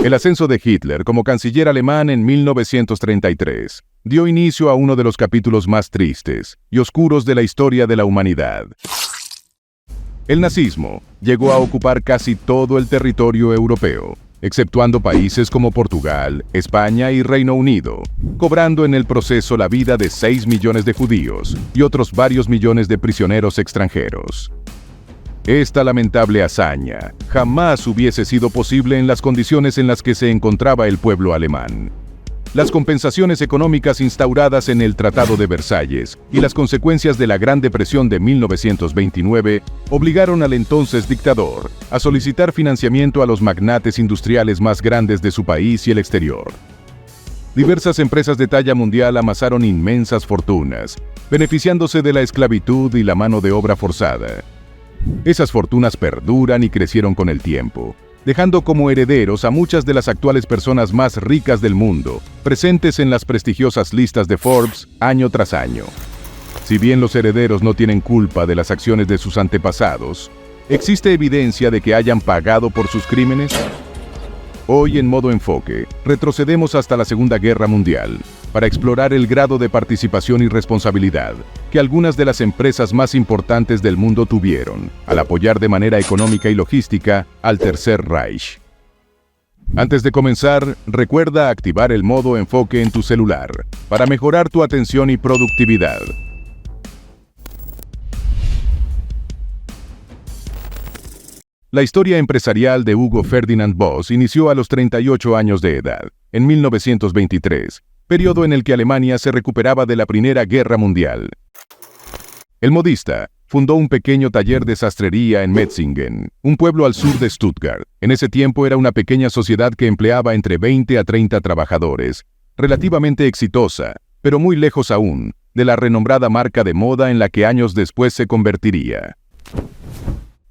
El ascenso de Hitler como canciller alemán en 1933 dio inicio a uno de los capítulos más tristes y oscuros de la historia de la humanidad. El nazismo llegó a ocupar casi todo el territorio europeo, exceptuando países como Portugal, España y Reino Unido, cobrando en el proceso la vida de 6 millones de judíos y otros varios millones de prisioneros extranjeros. Esta lamentable hazaña jamás hubiese sido posible en las condiciones en las que se encontraba el pueblo alemán. Las compensaciones económicas instauradas en el Tratado de Versalles y las consecuencias de la Gran Depresión de 1929 obligaron al entonces dictador a solicitar financiamiento a los magnates industriales más grandes de su país y el exterior. Diversas empresas de talla mundial amasaron inmensas fortunas, beneficiándose de la esclavitud y la mano de obra forzada. Esas fortunas perduran y crecieron con el tiempo, dejando como herederos a muchas de las actuales personas más ricas del mundo, presentes en las prestigiosas listas de Forbes año tras año. Si bien los herederos no tienen culpa de las acciones de sus antepasados, ¿existe evidencia de que hayan pagado por sus crímenes? Hoy en Modo Enfoque, retrocedemos hasta la Segunda Guerra Mundial para explorar el grado de participación y responsabilidad que algunas de las empresas más importantes del mundo tuvieron al apoyar de manera económica y logística al Tercer Reich. Antes de comenzar, recuerda activar el modo enfoque en tu celular para mejorar tu atención y productividad. La historia empresarial de Hugo Ferdinand Boss inició a los 38 años de edad, en 1923, periodo en el que Alemania se recuperaba de la Primera Guerra Mundial. El modista fundó un pequeño taller de sastrería en Metzingen, un pueblo al sur de Stuttgart. En ese tiempo era una pequeña sociedad que empleaba entre 20 a 30 trabajadores, relativamente exitosa, pero muy lejos aún de la renombrada marca de moda en la que años después se convertiría.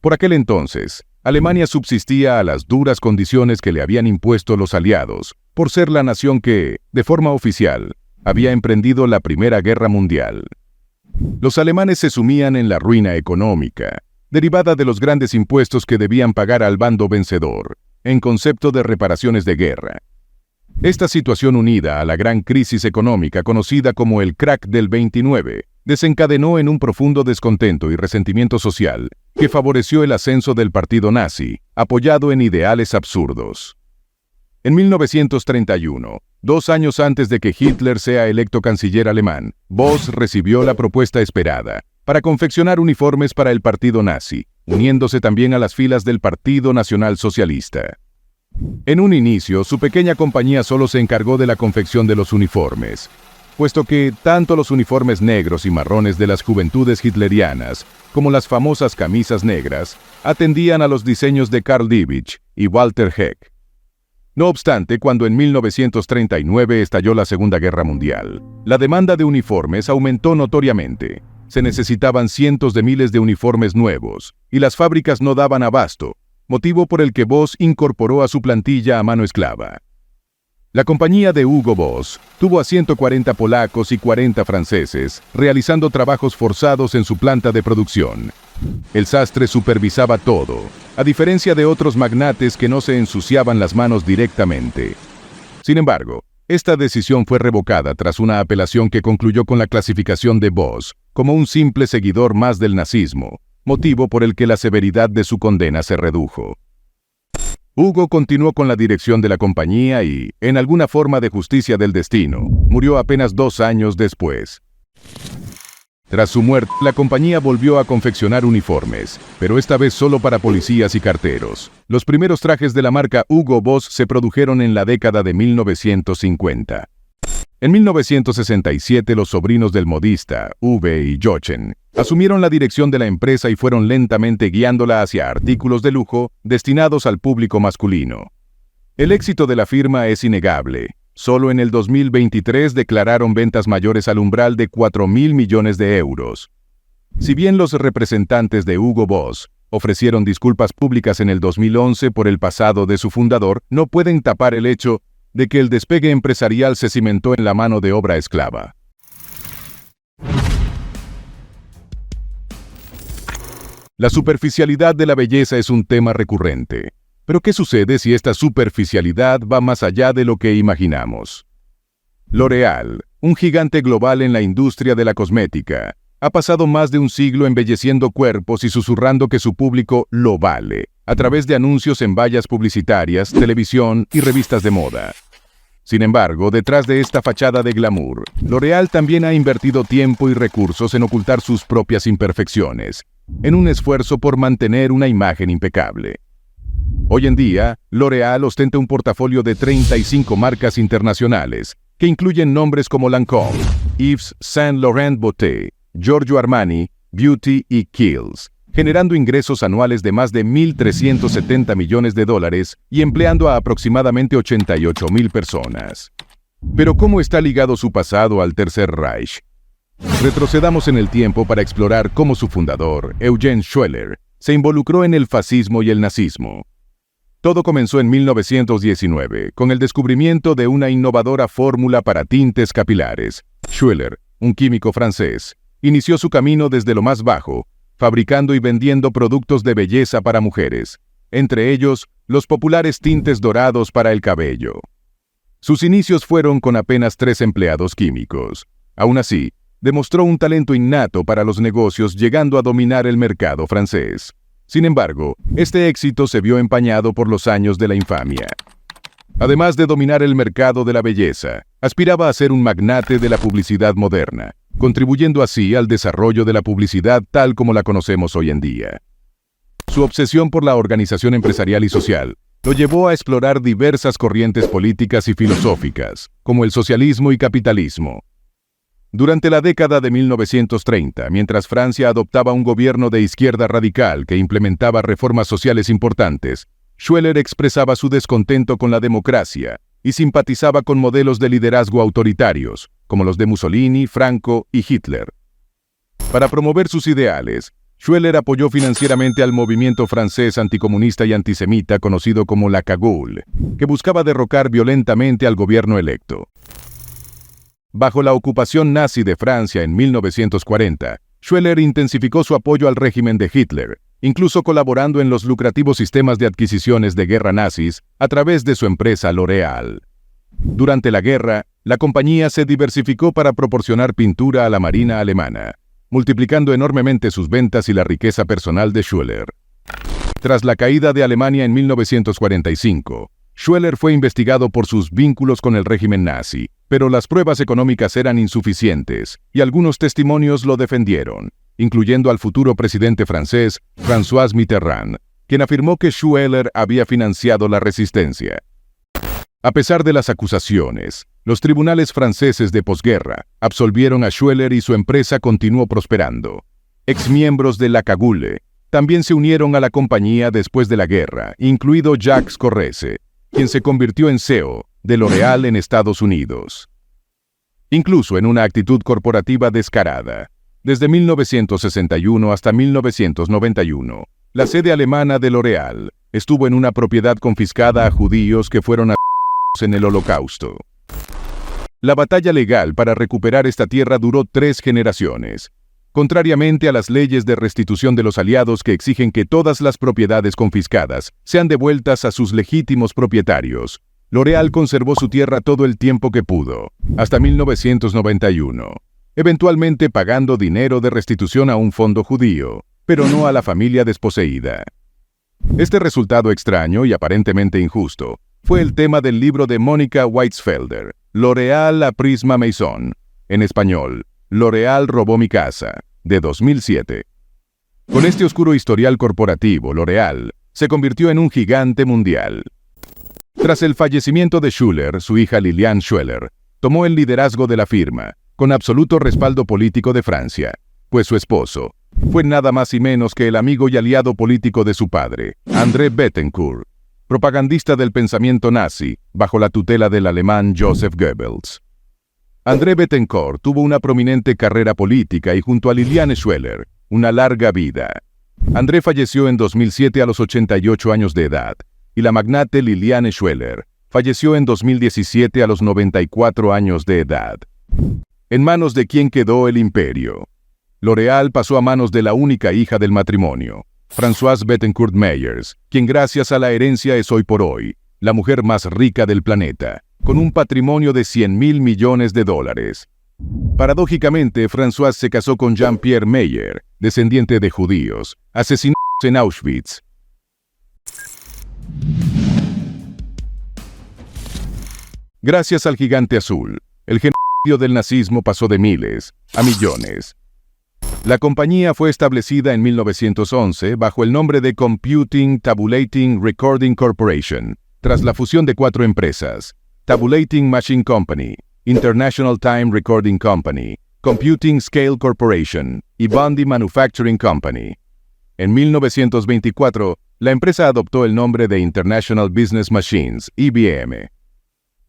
Por aquel entonces, Alemania subsistía a las duras condiciones que le habían impuesto los aliados, por ser la nación que, de forma oficial, había emprendido la Primera Guerra Mundial. Los alemanes se sumían en la ruina económica, derivada de los grandes impuestos que debían pagar al bando vencedor, en concepto de reparaciones de guerra. Esta situación, unida a la gran crisis económica conocida como el crack del 29, desencadenó en un profundo descontento y resentimiento social que favoreció el ascenso del partido nazi, apoyado en ideales absurdos. En 1931, 2 años antes de que Hitler sea electo canciller alemán, Boss recibió la propuesta esperada para confeccionar uniformes para el partido nazi, uniéndose también a las filas del Partido Nacional Socialista. En un inicio, su pequeña compañía solo se encargó de la confección de los uniformes, puesto que tanto los uniformes negros y marrones de las juventudes hitlerianas como las famosas camisas negras atendían a los diseños de Karl Liebig y Walter Heck. No obstante, cuando en 1939 estalló la Segunda Guerra Mundial, la demanda de uniformes aumentó notoriamente. Se necesitaban cientos de miles de uniformes nuevos, y las fábricas no daban abasto, motivo por el que Boss incorporó a su plantilla a mano esclava. La compañía de Hugo Boss tuvo a 140 polacos y 40 franceses realizando trabajos forzados en su planta de producción. El sastre supervisaba todo, a diferencia de otros magnates que no se ensuciaban las manos directamente. Sin embargo, esta decisión fue revocada tras una apelación que concluyó con la clasificación de Boss como un simple seguidor más del nazismo, motivo por el que la severidad de su condena se redujo. Hugo continuó con la dirección de la compañía y, en alguna forma de justicia del destino, murió apenas 2 años después. Tras su muerte, la compañía volvió a confeccionar uniformes, pero esta vez solo para policías y carteros. Los primeros trajes de la marca Hugo Boss se produjeron en la década de 1950. En 1967, los sobrinos del modista, Uwe y Jochen, asumieron la dirección de la empresa y fueron lentamente guiándola hacia artículos de lujo destinados al público masculino. El éxito de la firma es innegable. Solo en el 2023 declararon ventas mayores al umbral de 4.000 millones de euros. Si bien los representantes de Hugo Boss ofrecieron disculpas públicas en el 2011 por el pasado de su fundador, no pueden tapar el hecho de que el despegue empresarial se cimentó en la mano de obra esclava. La superficialidad de la belleza es un tema recurrente. Pero ¿qué sucede si esta superficialidad va más allá de lo que imaginamos? L'Oréal, un gigante global en la industria de la cosmética, ha pasado más de un siglo embelleciendo cuerpos y susurrando que su público lo vale, a través de anuncios en vallas publicitarias, televisión y revistas de moda. Sin embargo, detrás de esta fachada de glamour, L'Oréal también ha invertido tiempo y recursos en ocultar sus propias imperfecciones, en un esfuerzo por mantener una imagen impecable. Hoy en día, L'Oréal ostenta un portafolio de 35 marcas internacionales, que incluyen nombres como Lancôme, Yves Saint Laurent Beauté, Giorgio Armani, Beauty y Kiehl's, generando ingresos anuales de más de $1.370 millones y empleando a aproximadamente 88.000 personas. Pero ¿cómo está ligado su pasado al Tercer Reich? Retrocedamos en el tiempo para explorar cómo su fundador, Eugène Schueller, se involucró en el fascismo y el nazismo. Todo comenzó en 1919, con el descubrimiento de una innovadora fórmula para tintes capilares. Schueller, un químico francés, inició su camino desde lo más bajo, fabricando y vendiendo productos de belleza para mujeres, entre ellos los populares tintes dorados para el cabello. Sus inicios fueron con apenas 3 empleados químicos. Aún así, demostró un talento innato para los negocios, llegando a dominar el mercado francés. Sin embargo, este éxito se vio empañado por los años de la infamia. Además de dominar el mercado de la belleza, aspiraba a ser un magnate de la publicidad moderna, contribuyendo así al desarrollo de la publicidad tal como la conocemos hoy en día. Su obsesión por la organización empresarial y social lo llevó a explorar diversas corrientes políticas y filosóficas, como el socialismo y capitalismo. Durante la década de 1930, mientras Francia adoptaba un gobierno de izquierda radical que implementaba reformas sociales importantes, Schueller expresaba su descontento con la democracia y simpatizaba con modelos de liderazgo autoritarios, como los de Mussolini, Franco y Hitler. Para promover sus ideales, Schueller apoyó financieramente al movimiento francés anticomunista y antisemita conocido como la Cagoule, que buscaba derrocar violentamente al gobierno electo. Bajo la ocupación nazi de Francia en 1940, Schueller intensificó su apoyo al régimen de Hitler, incluso colaborando en los lucrativos sistemas de adquisiciones de guerra nazis a través de su empresa L'Oréal. Durante la guerra, la compañía se diversificó para proporcionar pintura a la marina alemana, multiplicando enormemente sus ventas y la riqueza personal de Schueller. Tras la caída de Alemania en 1945, Schueller fue investigado por sus vínculos con el régimen nazi, pero las pruebas económicas eran insuficientes y algunos testimonios lo defendieron, incluyendo al futuro presidente francés François Mitterrand, quien afirmó que Schueller había financiado la resistencia. A pesar de las acusaciones, los tribunales franceses de posguerra absolvieron a Schueller y su empresa continuó prosperando. Exmiembros de la Cagoule también se unieron a la compañía después de la guerra, incluido Jacques Correse, quien se convirtió en CEO de L'Oréal en Estados Unidos. Incluso en una actitud corporativa descarada, desde 1961 hasta 1991, la sede alemana de L'Oréal estuvo en una propiedad confiscada a judíos que fueron asesinados en el Holocausto. La batalla legal para recuperar esta tierra duró 3 generaciones, contrariamente a las leyes de restitución de los aliados que exigen que todas las propiedades confiscadas sean devueltas a sus legítimos propietarios. L'Oréal conservó su tierra todo el tiempo que pudo, hasta 1991, eventualmente pagando dinero de restitución a un fondo judío, pero no a la familia desposeída. Este resultado extraño y aparentemente injusto fue el tema del libro de Mónica Weitzfelder, L'Oréal a pris ma maison, en español, L'Oréal robó mi casa, de 2007. Con este oscuro historial corporativo, L'Oréal se convirtió en un gigante mundial. Tras el fallecimiento de Schueller, su hija Liliane Schueller tomó el liderazgo de la firma, con absoluto respaldo político de Francia, pues su esposo fue nada más y menos que el amigo y aliado político de su padre, André Bettencourt, propagandista del pensamiento nazi, bajo la tutela del alemán Joseph Goebbels. André Bettencourt tuvo una prominente carrera política y junto a Liliane Schueller, una larga vida. André falleció en 2007 a los 88 años de edad, y la magnate Liliane Schueller falleció en 2017 a los 94 años de edad. ¿En manos de quién quedó el imperio? L'Oréal pasó a manos de la única hija del matrimonio, Françoise Bettencourt Meyers, quien gracias a la herencia es hoy por hoy la mujer más rica del planeta, con un patrimonio de $100.000 millones. Paradójicamente, Françoise se casó con Jean-Pierre Meyer, descendiente de judíos, asesinados en Auschwitz. Gracias al gigante azul, el genocidio del nazismo pasó de miles a millones. La compañía fue establecida en 1911 bajo el nombre de Computing Tabulating Recording Corporation, tras la fusión de 4 empresas: Tabulating Machine Company, International Time Recording Company, Computing Scale Corporation y Bundy Manufacturing Company. En 1924, la empresa adoptó el nombre de International Business Machines, IBM.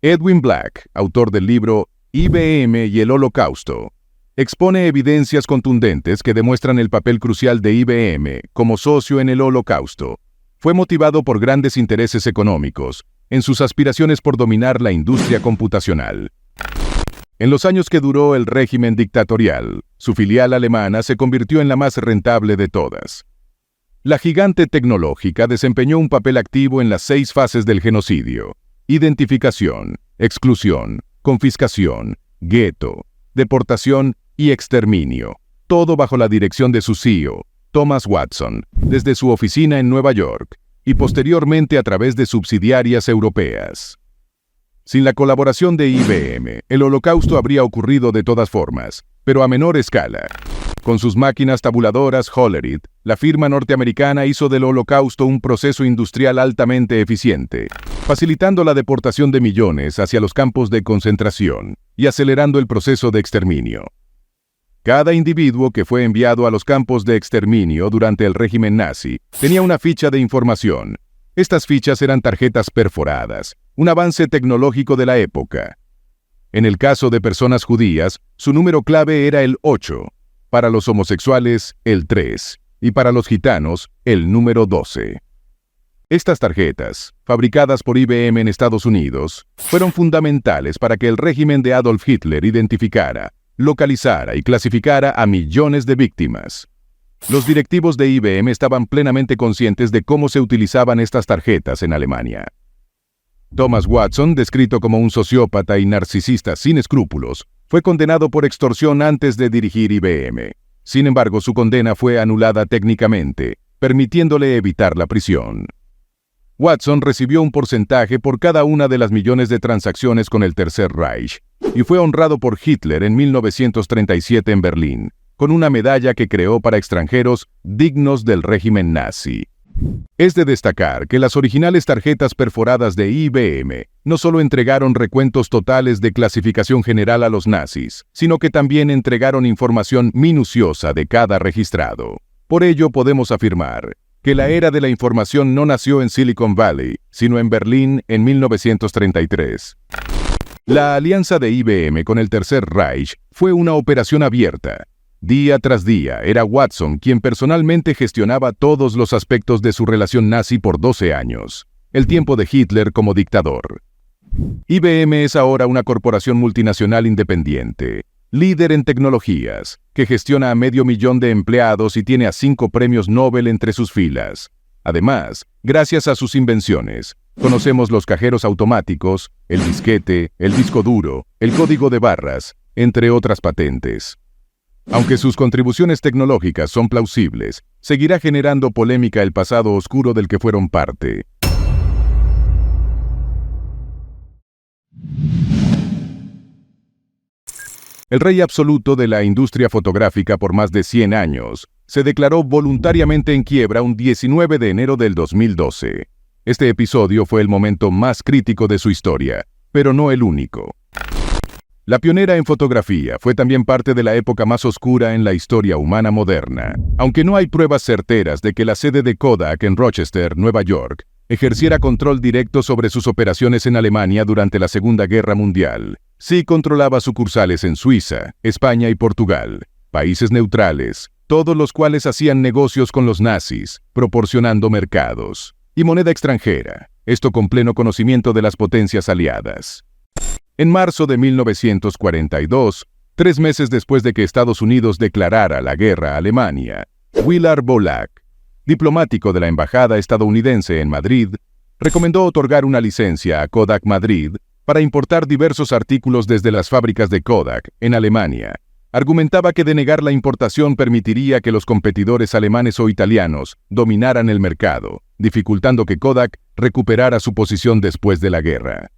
Edwin Black, autor del libro IBM y el Holocausto, expone evidencias contundentes que demuestran el papel crucial de IBM como socio en el Holocausto. Fue motivado por grandes intereses económicos, en sus aspiraciones por dominar la industria computacional. En los años que duró el régimen dictatorial, su filial alemana se convirtió en la más rentable de todas. La gigante tecnológica desempeñó un papel activo en las 6 fases del genocidio: identificación, exclusión, confiscación, gueto, deportación y exterminio, todo bajo la dirección de su CEO, Thomas Watson, desde su oficina en Nueva York, y posteriormente a través de subsidiarias europeas. Sin la colaboración de IBM, el Holocausto habría ocurrido de todas formas, pero a menor escala. Con sus máquinas tabuladoras Hollerith, la firma norteamericana hizo del Holocausto un proceso industrial altamente eficiente, facilitando la deportación de millones hacia los campos de concentración y acelerando el proceso de exterminio. Cada individuo que fue enviado a los campos de exterminio durante el régimen nazi tenía una ficha de información. Estas fichas eran tarjetas perforadas, un avance tecnológico de la época. En el caso de personas judías, su número clave era el 8, para los homosexuales, el 3, y para los gitanos, el número 12. Estas tarjetas, fabricadas por IBM en Estados Unidos, fueron fundamentales para que el régimen de Adolf Hitler identificara, localizara y clasificara a millones de víctimas. Los directivos de IBM estaban plenamente conscientes de cómo se utilizaban estas tarjetas en Alemania. Thomas Watson, descrito como un sociópata y narcisista sin escrúpulos, fue condenado por extorsión antes de dirigir IBM. Sin embargo, su condena fue anulada técnicamente, permitiéndole evitar la prisión. Watson recibió un porcentaje por cada una de las millones de transacciones con el Tercer Reich, y fue honrado por Hitler en 1937 en Berlín, con una medalla que creó para extranjeros dignos del régimen nazi. Es de destacar que las originales tarjetas perforadas de IBM no solo entregaron recuentos totales de clasificación general a los nazis, sino que también entregaron información minuciosa de cada registrado. Por ello podemos afirmar que la era de la información no nació en Silicon Valley, sino en Berlín en 1933. La alianza de IBM con el Tercer Reich fue una operación abierta. Día tras día era Watson quien personalmente gestionaba todos los aspectos de su relación nazi por 12 años, el tiempo de Hitler como dictador. IBM es ahora una corporación multinacional independiente, líder en tecnologías, que gestiona a 500.000 de empleados y tiene a 5 premios Nobel entre sus filas. Además, gracias a sus invenciones, conocemos los cajeros automáticos, el disquete, el disco duro, el código de barras, entre otras patentes. Aunque sus contribuciones tecnológicas son plausibles, seguirá generando polémica el pasado oscuro del que fueron parte. El rey absoluto de la industria fotográfica por más de 100 años se declaró voluntariamente en quiebra un 19 de enero del 2012. Este episodio fue el momento más crítico de su historia, pero no el único. La pionera en fotografía fue también parte de la época más oscura en la historia humana moderna, aunque no hay pruebas certeras de que la sede de Kodak en Rochester, Nueva York, ejerciera control directo sobre sus operaciones en Alemania durante la Segunda Guerra Mundial. Sí controlaba sucursales en Suiza, España y Portugal, países neutrales, todos los cuales hacían negocios con los nazis, proporcionando mercados y moneda extranjera, esto con pleno conocimiento de las potencias aliadas. En marzo de 1942, 3 meses después de que Estados Unidos declarara la guerra a Alemania, Willard Bolack, diplomático de la embajada estadounidense en Madrid, recomendó otorgar una licencia a Kodak Madrid para importar diversos artículos desde las fábricas de Kodak en Alemania. Argumentaba que denegar la importación permitiría que los competidores alemanes o italianos dominaran el mercado, dificultando que Kodak recuperara su posición después de la guerra.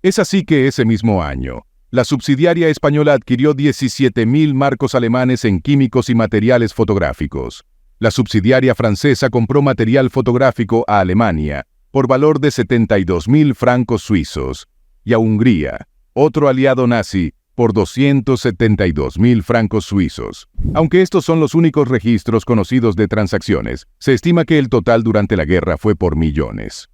Es así que ese mismo año, la subsidiaria española adquirió 17.000 marcos alemanes en químicos y materiales fotográficos. La subsidiaria francesa compró material fotográfico a Alemania por valor de 72.000 francos suizos y a Hungría, otro aliado nazi, por 272.000 francos suizos. Aunque estos son los únicos registros conocidos de transacciones, se estima que el total durante la guerra fue por millones.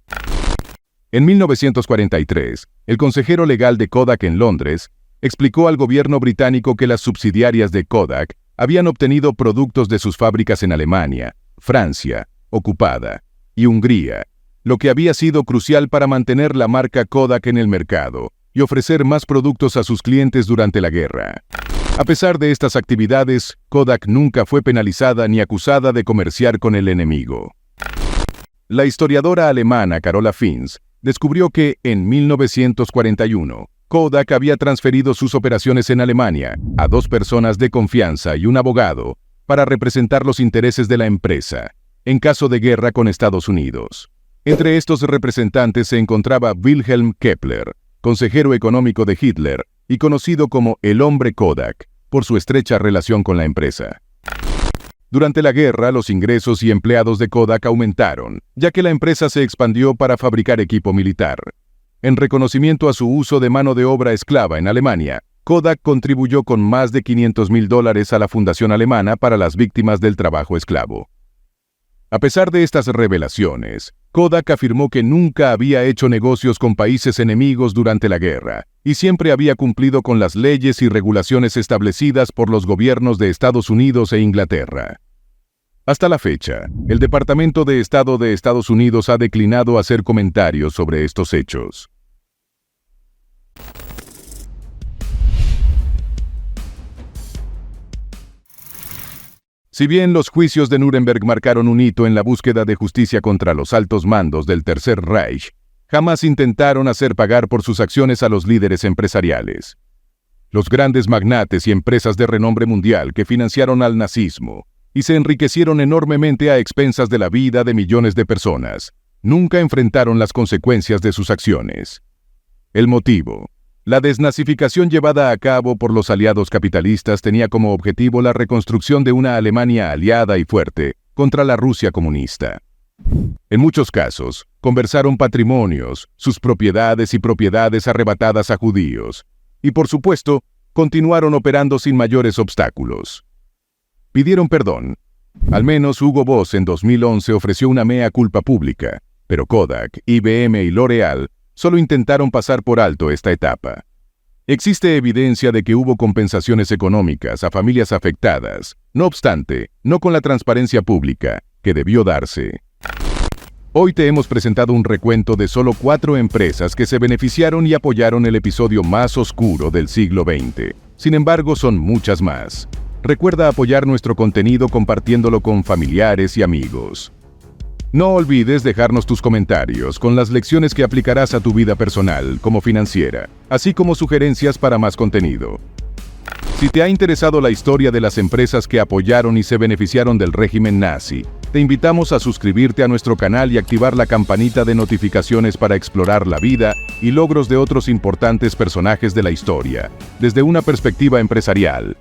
En 1943, el consejero legal de Kodak en Londres explicó al gobierno británico que las subsidiarias de Kodak habían obtenido productos de sus fábricas en Alemania, Francia, ocupada, y Hungría, lo que había sido crucial para mantener la marca Kodak en el mercado y ofrecer más productos a sus clientes durante la guerra. A pesar de estas actividades, Kodak nunca fue penalizada ni acusada de comerciar con el enemigo. La historiadora alemana Carola Finz descubrió que, en 1941, Kodak había transferido sus operaciones en Alemania a 2 personas de confianza y un abogado para representar los intereses de la empresa, en caso de guerra con Estados Unidos. Entre estos representantes se encontraba Wilhelm Kepler, consejero económico de Hitler y conocido como el hombre Kodak, por su estrecha relación con la empresa. Durante la guerra, los ingresos y empleados de Kodak aumentaron, ya que la empresa se expandió para fabricar equipo militar. En reconocimiento a su uso de mano de obra esclava en Alemania, Kodak contribuyó con más de $500.000 a la Fundación Alemana para las víctimas del trabajo esclavo. A pesar de estas revelaciones, Kodak afirmó que nunca había hecho negocios con países enemigos durante la guerra y siempre había cumplido con las leyes y regulaciones establecidas por los gobiernos de Estados Unidos e Inglaterra. Hasta la fecha, el Departamento de Estado de Estados Unidos ha declinado hacer comentarios sobre estos hechos. Si bien los juicios de Nuremberg marcaron un hito en la búsqueda de justicia contra los altos mandos del Tercer Reich, jamás intentaron hacer pagar por sus acciones a los líderes empresariales. Los grandes magnates y empresas de renombre mundial que financiaron al nazismo y se enriquecieron enormemente a expensas de la vida de millones de personas, nunca enfrentaron las consecuencias de sus acciones. El motivo: la desnazificación llevada a cabo por los aliados capitalistas tenía como objetivo la reconstrucción de una Alemania aliada y fuerte contra la Rusia comunista. En muchos casos, conversaron patrimonios, sus propiedades y propiedades arrebatadas a judíos, y por supuesto, continuaron operando sin mayores obstáculos. Pidieron perdón. Al menos Hugo Boss en 2011 ofreció una mea culpa pública, pero Kodak, IBM y L'Oréal solo intentaron pasar por alto esta etapa. Existe evidencia de que hubo compensaciones económicas a familias afectadas, no obstante, no con la transparencia pública que debió darse. Hoy te hemos presentado un recuento de solo 4 empresas que se beneficiaron y apoyaron el episodio más oscuro del siglo XX. Sin embargo, son muchas más. Recuerda apoyar nuestro contenido compartiéndolo con familiares y amigos. No olvides dejarnos tus comentarios con las lecciones que aplicarás a tu vida personal como financiera, así como sugerencias para más contenido. Si te ha interesado la historia de las empresas que apoyaron y se beneficiaron del régimen nazi, te invitamos a suscribirte a nuestro canal y activar la campanita de notificaciones para explorar la vida y logros de otros importantes personajes de la historia, desde una perspectiva empresarial,